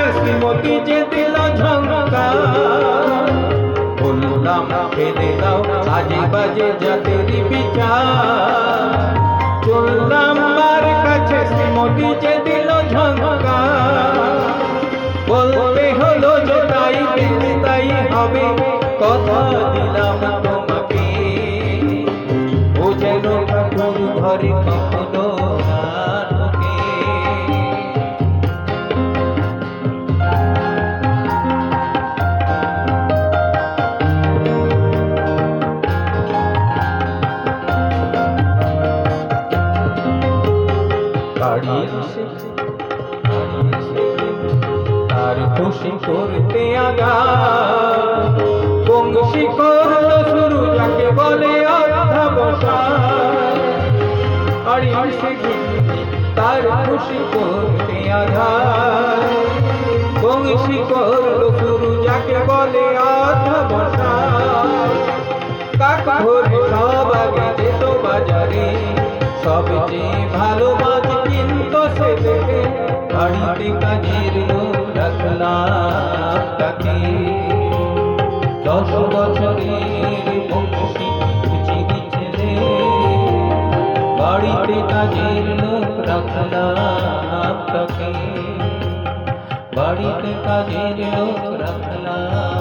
কাছে শ্রীমতী যে দিল ঝঙ্কার, বললাম ফেলে দাও আজে বাজে জাতেরই বিচার। চললাম মার কাছে শ্রীমতী যে দিল ঝঙ্কার, বলতে হলো যে তাই তাই হবে, কথা দিলাম তোমাকে। ও যেন ঠাকুর ঘরে কখনো না ঢোকে। বাড়ি এসে তার খুশি করতে আগা, বংশী করলো শুরু যাকে বলে অধ্যবসায়। বাড়ি এসে তার খুশি করতে আগা, বংশী করলো শুরু যাকে বলে অধ্যবসায়। কাক ভোরে সব আগে যেত বাজারে, সবচেয়ে ভালো মাছ কিনত সে দেখে, বাড়িতে কাজের লোক রাখলাম তাকে। 10 বছরের বংশী কুচিরি ছেলে, বাড়িতে কাজের লোক রাখলাম তাকে, বাড়িতে কাজের লোক রাখলাম।